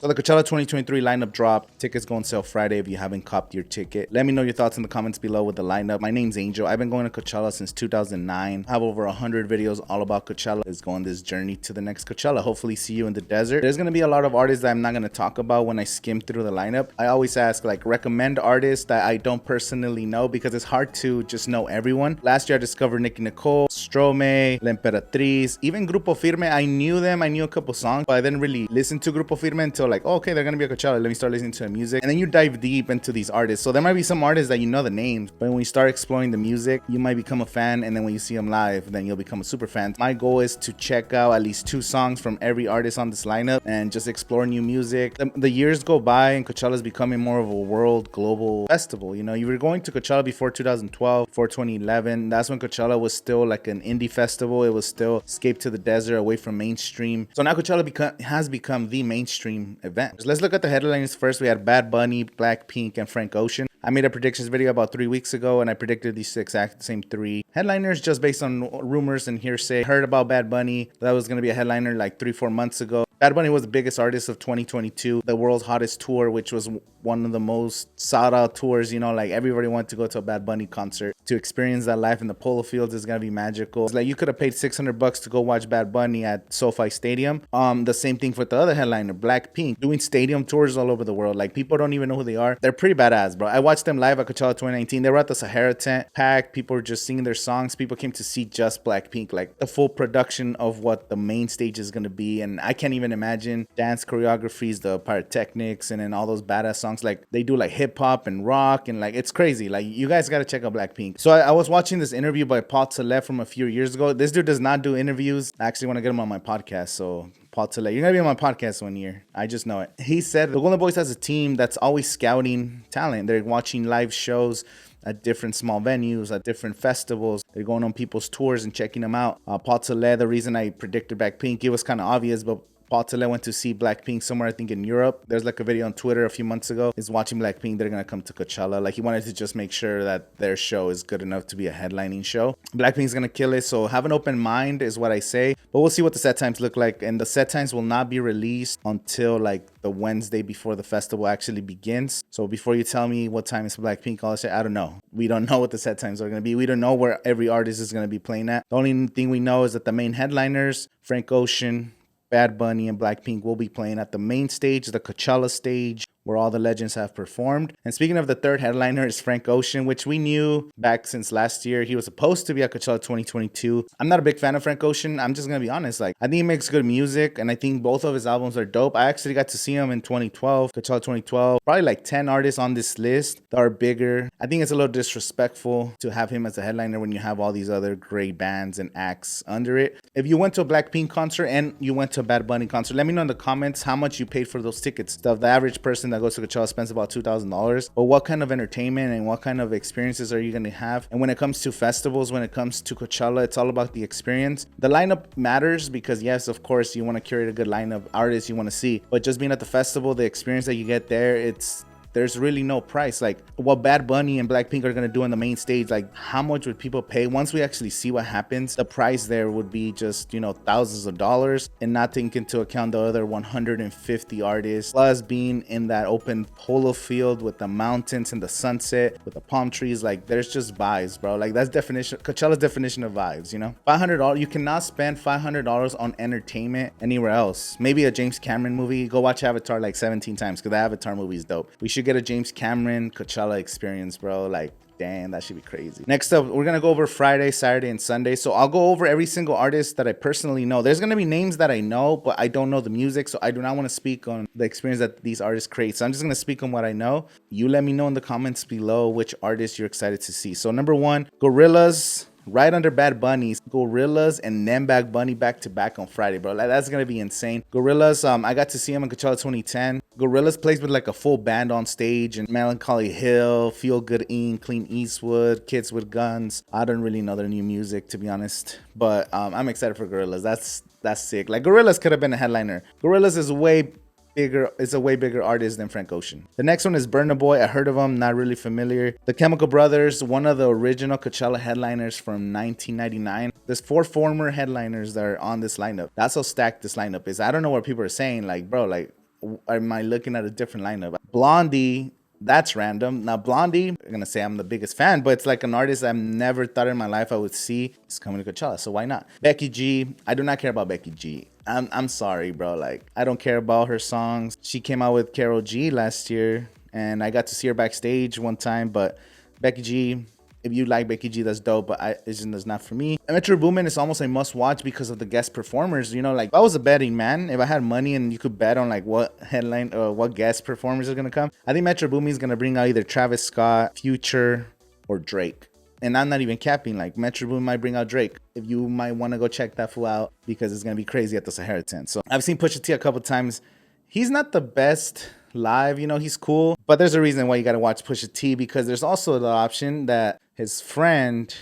So the Coachella 2023 lineup dropped. Tickets go on sale Friday if you haven't copped your ticket. Let me know your thoughts in the comments below with the lineup. My name's Angel. I've been going to Coachella since 2009. I have over 100 videos all about Coachella. Let's go on this journey to the next Coachella. Hopefully see you in the desert. There's going to be a lot of artists that I'm not going to talk about when I skim through the lineup. I always ask, like, recommend artists that I don't personally know because it's hard to just know everyone. Last year I discovered Nicki Nicole, Stromae, La Emperatriz, even Grupo Firme. I knew them. I knew a couple songs, but I didn't really listen to Grupo Firme until like, oh, okay, they're gonna be a Coachella. Let me start listening to their music. And then you dive deep into these artists. So there might be some artists that you know the names, but when you start exploring the music, you might become a fan. And then when you see them live, then you'll become a super fan. My goal is to check out at least 2 songs from every artist on this lineup and just explore new music. The years go by and Coachella is becoming more of a world global festival. You know, you were going to Coachella before 2012, before 2011. That's when Coachella was still like an indie festival. It was still escape to the desert, away from mainstream. So now Coachella has become the mainstream event. Let's look at the headlines first. We had Bad Bunny, Blackpink, and Franc. I made a predictions video about 3 weeks ago and I predicted these exact same 3 headliners just based on rumors and hearsay. Heard about Bad Bunny. That was going to be a headliner like 3-4 months ago. Bad Bunny was the biggest artist of 2022, the world's hottest tour, which was one of the most sought out tours. You know, like everybody wanted to go to a Bad Bunny concert. To experience that life in the polo fields is gonna be magical. It's like you could have paid $600 to go watch Bad Bunny at SoFi Stadium. The same thing for the other headliner, Blackpink, doing stadium tours all over the world. Like people don't even know who they are. They're pretty badass, bro. I watched them live at Coachella 2019. They were at the Sahara tent, packed. People were just singing their songs. People came to see just Blackpink, like the full production of what the main stage is gonna be. And I can't even imagine dance choreographies, the pyrotechnics, and then all those badass songs. Like they do like hip hop and rock, and like it's crazy. Like you guys gotta check out Blackpink. So I was watching this interview by Paul Tillett from a few years ago. This dude does not do interviews. I actually want to get him on my podcast. So Paul Tillett, you're gonna be on my podcast one year. I just know it. He said the Golden Boys has a team that's always scouting talent. They're watching live shows at different small venues, at different festivals. They're going on people's tours and checking them out. Paul Tillett, the reason I predicted Blackpink, it was kind of obvious, but Paul Tillett went to see Blackpink somewhere, I think in Europe. There's like a video on Twitter a few months ago. He's watching Blackpink. They're going to come to Coachella. Like he wanted to just make sure that their show is good enough to be a headlining show. Blackpink's going to kill it. So have an open mind is what I say. But we'll see what the set times look like. And the set times will not be released until like the Wednesday before the festival actually begins. So before you tell me what time is Blackpink, I'll say, I don't know. We don't know what the set times are going to be. We don't know where every artist is going to be playing at. The only thing we know is that the main headliners, Franc, Bad Bunny, and Blackpink will be playing at the main stage, the Coachella stage, where all the legends have performed. And speaking of the third headliner is Franc, which we knew back since last year. He was supposed to be at Coachella 2022. I'm not a big fan of Franc. I'm just gonna be honest. Like I think he makes good music, and I think both of his albums are dope. I actually got to see him in 2012, Coachella 2012. Probably like 10 artists on this list that are bigger. I think it's a little disrespectful to have him as a headliner when you have all these other great bands and acts under it. If you went to a Blackpink concert and you went to a Bad Bunny concert, let me know in the comments how much you paid for those tickets. The average person that goes to Coachella spends about $2,000. But what kind of entertainment and what kind of experiences are you going to have? And when it comes to festivals, when it comes to Coachella, it's all about the experience. The lineup matters because yes, of course, you want to curate a good lineup of artists you want to see. But just being at the festival, the experience that you get there, there's really no price. Like what Bad Bunny and Blackpink are going to do on the main stage, like how much would people pay? Once we actually see what happens, the price there would be just, you know, thousands of dollars, and not taking into account the other 150 artists, plus being in that open polo field with the mountains and the sunset with the palm trees. Like there's just vibes, bro. Like that's Coachella's definition of vibes, you know? $500, you cannot spend $500 on entertainment anywhere else. Maybe a James Cameron movie. Go watch Avatar like 17 times because the Avatar movie is dope. We should get a James Cameron Coachella experience, bro. Like damn, that should be crazy. Next up, we're gonna go over Friday, Saturday, and Sunday. So I'll go over every single artist that I personally know. There's gonna be names that I know, but I don't know the music, so I do not want to speak on the experience that these artists create. So I'm just gonna speak on what I know. You let me know in the comments below which artists you're excited to see. So number 1, Gorillaz. Right under Bad Bunny's, Gorillaz and then Bad Bunny back to back on Friday, bro. Like, that's gonna be insane. Gorillaz, I got to see him in Coachella 2010. Gorillaz plays with like a full band on stage, and Melancholy Hill, Feel Good Inc., Clean Eastwood, Kids with Guns. I don't really know their new music, to be honest, but I'm excited for Gorillaz. That's sick. Like Gorillaz could have been a headliner. Gorillaz is a way bigger artist than Franc. The next one is Burna Boy. I heard of him, not really familiar. The Chemical Brothers, one of the original Coachella headliners from 1999. There's 4 former headliners that are on this lineup. That's how stacked this lineup is. I don't know what people are saying, like, bro, like am I looking at a different lineup? Blondie, that's random. Now, Blondie, I'm going to say I'm the biggest fan, but it's like an artist I've never thought in my life I would see is coming to Coachella. So why not? Becky G, I do not care about Becky G. I'm sorry, bro. Like, I don't care about her songs. She came out with Karol G last year, and I got to see her backstage one time, but Becky G, if you like Becky G, that's dope, but it's not for me. And Metro Boomin is almost a must watch because of the guest performers. You know, like, if I was a betting man, if I had money and you could bet on like what headline or what guest performers are gonna come, I think Metro Boomin is gonna bring out either Travis Scott, Future, or Drake. And I'm not even capping, like Metro Boomin might bring out Drake. If you might want to go check that fool out because it's gonna be crazy at the Sahara tent. So I've seen Pusha T a couple times. He's not the best live, you know, he's cool, but there's a reason why you gotta watch Pusha T, because there's also the option that his friend,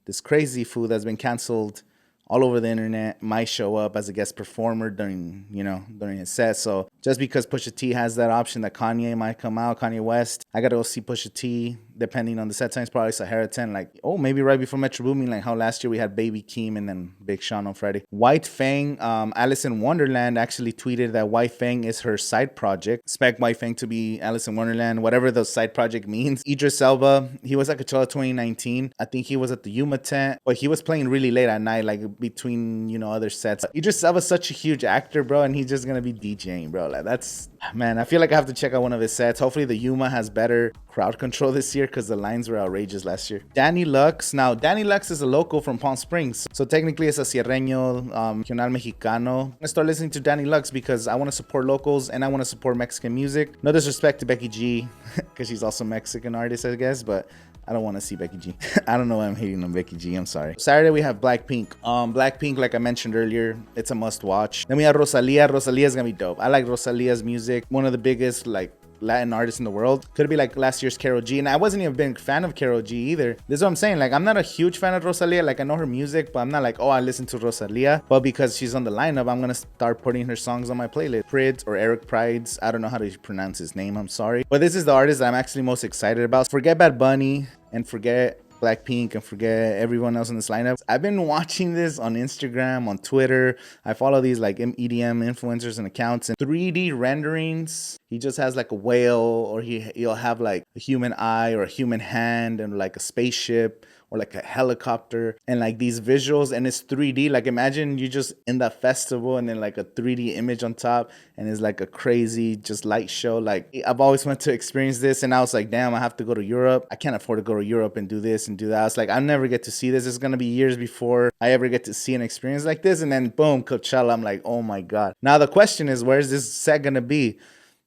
this crazy fool that's been canceled all over the internet, might show up as a guest performer during his set. So just because Pusha T has that option that Kanye might come out, Kanye West, I gotta go see Pusha T, depending on the set times, probably Sahara 10, like, maybe right before Metro Boomin, like how last year we had Baby Keem and then Big Sean on Friday. White Fang, Alice in Wonderland actually tweeted that White Fang is her side project. Expect White Fang to be Alice in Wonderland, whatever the side project means. Idris Elba, he was at Coachella 2019. I think he was at the Yuma tent, but he was playing really late at night, like between, other sets. Idris Elba's such a huge actor, bro, and he's just gonna be DJing, bro. Like, that's, man, I feel like I have to check out one of his sets. Hopefully the Yuma has better crowd control this year because the lines were outrageous last year. Danny Lux. Now, Danny Lux is a local from Palm Springs, so technically it's a Sierreño, regional Mexicano. I'm gonna start listening to Danny Lux because I want to support locals and I want to support Mexican music. No disrespect to Becky G because she's also a Mexican artist, I guess, but I don't want to see Becky G. I don't know why I'm hating on Becky G. I'm sorry. Saturday, we have Blackpink. Blackpink, like I mentioned earlier, it's a must watch. Then we have Rosalia. Rosalia is going to be dope. I like Rosalia's music. One of the biggest, like, Latin artists in the world. Could be like last year's Karol G. And I wasn't even a big fan of Karol G either. This is what I'm saying. Like, I'm not a huge fan of Rosalia. Like, I know her music, but I'm not like, I listen to Rosalia. But because she's on the lineup, I'm going to start putting her songs on my playlist. Prids or Eric Prides. I don't know how to pronounce his name. I'm sorry. But this is the artist that I'm actually most excited about. Forget Bad Bunny and forget Blackpink and forget everyone else in this lineup. I've been watching this on Instagram, on Twitter. I follow these like EDM influencers and accounts, and 3D renderings. He just has like a whale, or he'll have like a human eye or a human hand and like a spaceship or like a helicopter and like these visuals, and it's 3D. Like, imagine you just in that festival and then like a 3D image on top, and it's like a crazy just light show. Like, I've always wanted to experience this, and I was like, damn, I have to go to Europe. I can't afford to go to Europe and do this and do that. I was like, I'll never get to see this. It's gonna be years before I ever get to see an experience like this. And then boom, Coachella. I'm like, oh my God. Now the question is, where's this set gonna be?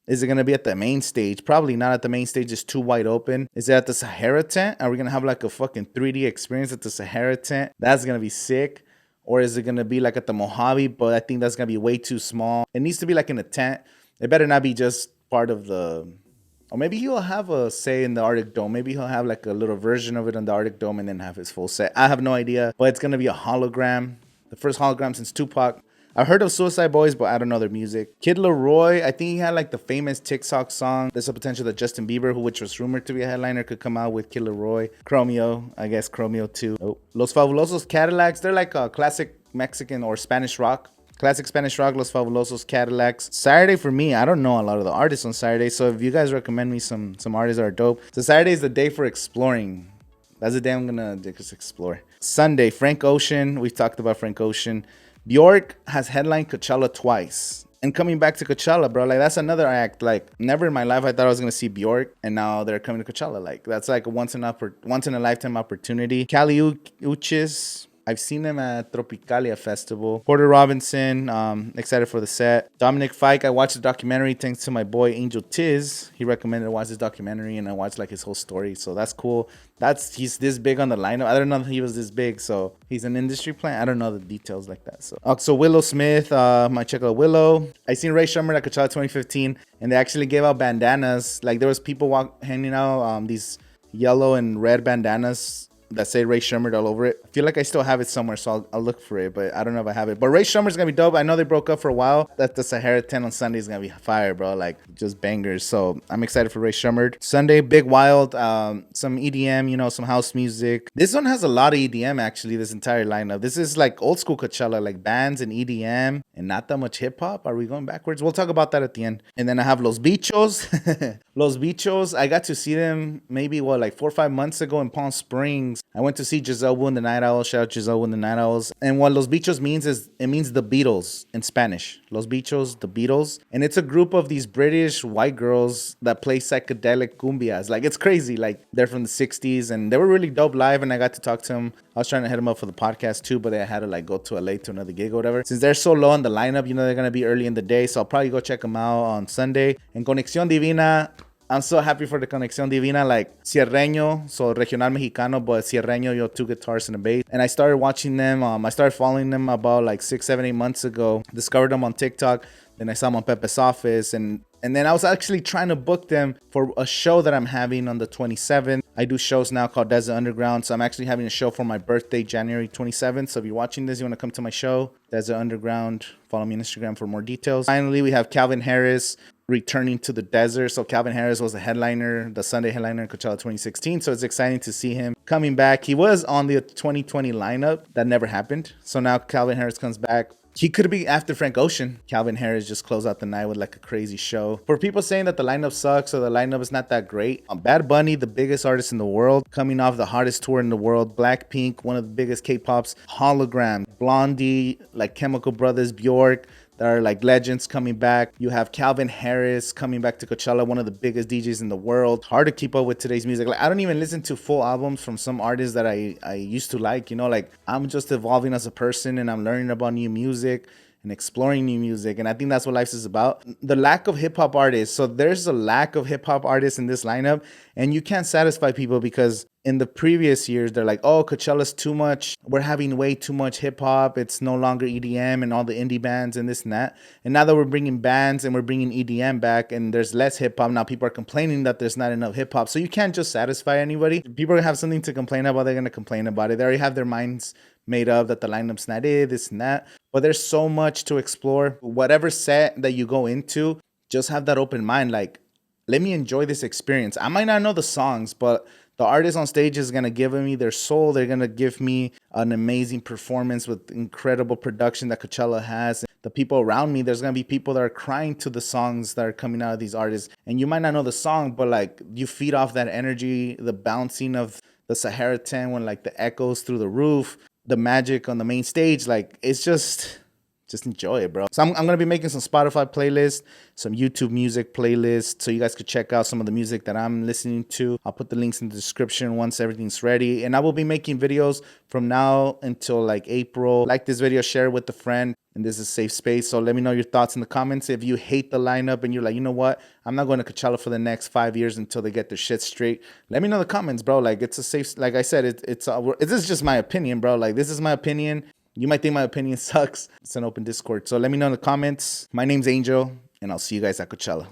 Is it going to be at the main stage? Probably not at the main stage. It's too wide open. Is it at the Sahara tent? Are we going to have like a fucking 3D experience at the Sahara tent? That's going to be sick. Or is it going to be like at the Mojave? But I think that's going to be way too small. It needs to be like in a tent. It better not be just part of the... Or maybe he'll have a say in the Arctic Dome. Maybe he'll have like a little version of it on the Arctic Dome and then have his full set. I have no idea. But it's going to be a hologram. The first hologram since Tupac. I've heard of Suicide Boys, but I don't know their music. Kid Laroi, I think he had like the famous TikTok song. There's a potential that Justin Bieber, which was rumored to be a headliner, could come out with Kid Laroi. Chromeo, I guess Chromeo too. Oh. Los Fabulosos Cadillacs, they're like a classic Mexican or Spanish rock. Classic Spanish rock, Los Fabulosos Cadillacs. Saturday for me, I don't know a lot of the artists on Saturday, so if you guys recommend me some artists that are dope. So Saturday is the day for exploring. That's the day I'm gonna just explore. Sunday, Frank Ocean. We've talked about Frank Ocean. Bjork has headlined Coachella twice. And coming back to Coachella, bro, like, that's another act. Like, never in my life I thought I was going to see Bjork, and now they're coming to Coachella. Like, that's like a once in a lifetime opportunity. Kali Uchis, I've seen them at Tropicalia Festival. Porter Robinson, excited for the set. Dominic Fike, I watched the documentary thanks to my boy Angel Tiz. He recommended I watch this documentary, and I watched like his whole story. So that's cool. He's this big on the lineup. I don't know that he was this big, so he's an industry plant. I don't know the details like that. So Willow Smith, might check out Willow. I seen Ray Shremmer at Coachella 2015, and they actually gave out bandanas. Like, there was people handing out these yellow and red bandanas that say Ray Shremmer all over it. I feel like I still have it somewhere, so I'll look for it, but I don't know if I have it. But Ray Shremmer's gonna be dope. I know they broke up for a while. That the Sahara 10 on Sunday is gonna be fire, bro. Like, just bangers. So I'm excited for Ray Shremmer. Sunday, Big Wild, some EDM, some house music. This one has a lot of EDM, actually, this entire lineup. This is like old school Coachella, like bands and EDM and not that much hip hop. Are we going backwards? We'll talk about that at the end. And then I have Los Bichos. Los Bichos, I got to see them maybe like 4 or 5 months ago in Palm Springs. I went to see Giselle Wu and the Night Owls. Shout out Giselle Wu and the Night Owls. And what Los Bichos means is it means the Beatles in Spanish. Los Bichos, the Beatles. And it's a group of these British white girls that play psychedelic cumbias. Like, it's crazy. Like, they're from the 60s and they were really dope live, and I got to talk to them. I was trying to hit them up for the podcast too, but I had to like go to LA to another gig or whatever. Since they're so low on the lineup, you know, they're going to be early in the day. So I'll probably go check them out on Sunday. And Conexión Divina, I'm so happy for the Conexión Divina, like Sierreño, so Regional Mexicano, but Sierreño, 2 guitars and a bass. And I started watching them. I started following them about like 6, 7, 8 months ago. Discovered them on TikTok. Then I saw them on Pepe's office. And then I was actually trying to book them for a show that I'm having on the 27th. I do shows now called Desert Underground. So I'm actually having a show for my birthday, January 27th. So if you're watching this, you want to come to my show, Desert Underground. Follow me on Instagram for more details. Finally, we have Calvin Harris returning to the desert. So Calvin Harris was the headliner, the Sunday headliner in Coachella 2016. So it's exciting to see him coming back. He was on the 2020 lineup. That never happened. So now Calvin Harris comes back. He could be after Frank Ocean. Calvin Harris just closed out the night with like a crazy show. For people saying that the lineup sucks or the lineup is not that great, Bad Bunny, the biggest artist in the world, coming off the hardest tour in the world. Blackpink, one of the biggest K-pops. Hologram, Blondie, like Chemical Brothers, Bjork, that are like legends coming back. You have Calvin Harris coming back to Coachella, one of the biggest DJs in the world. Hard to keep up with today's music. Like, I don't even listen to full albums from some artists that I used to like, you know, like I'm just evolving as a person and I'm learning about new music and exploring new music. And I think that's what life is about. The lack of hip hop artists. So there's a lack of hip hop artists in this lineup, and you can't satisfy people because in the previous years, they're like, oh, Coachella's too much. We're having way too much hip hop. It's no longer EDM and all the indie bands and this and that. And now that we're bringing bands and we're bringing EDM back and there's less hip hop, now people are complaining that there's not enough hip hop. So you can't just satisfy anybody. People are going to have something to complain about. They're going to complain about it. They already have their minds made up that the lineup's not it, this and that. But there's so much to explore. Whatever set that you go into, just have that open mind. Like, let me enjoy this experience. I might not know the songs, but the artist on stage is going to give me their soul. They're going to give me an amazing performance with incredible production that Coachella has. The people around me, there's going to be people that are crying to the songs that are coming out of these artists. And you might not know the song, but like you feed off that energy, the bouncing of the Sahara tent when like the echoes through the roof, the magic on the main stage. Like, it's just enjoy it, bro. So I'm going to be making some Spotify playlists, some YouTube music playlists, so you guys could check out some of the music that I'm listening to. I'll put the links in the description once everything's ready. And I will be making videos from now until like April. Like this video, share it with a friend. And this is a safe space. So let me know your thoughts in the comments. If you hate the lineup and you're like, you know what? I'm not going to Coachella for the next 5 years until they get their shit straight. Let me know in the comments, bro. Like, it's a safe, like I said, this is just my opinion, bro. Like, this is my opinion. You might think my opinion sucks. It's an open Discord. So let me know in the comments. My name's Angel, and I'll see you guys at Coachella.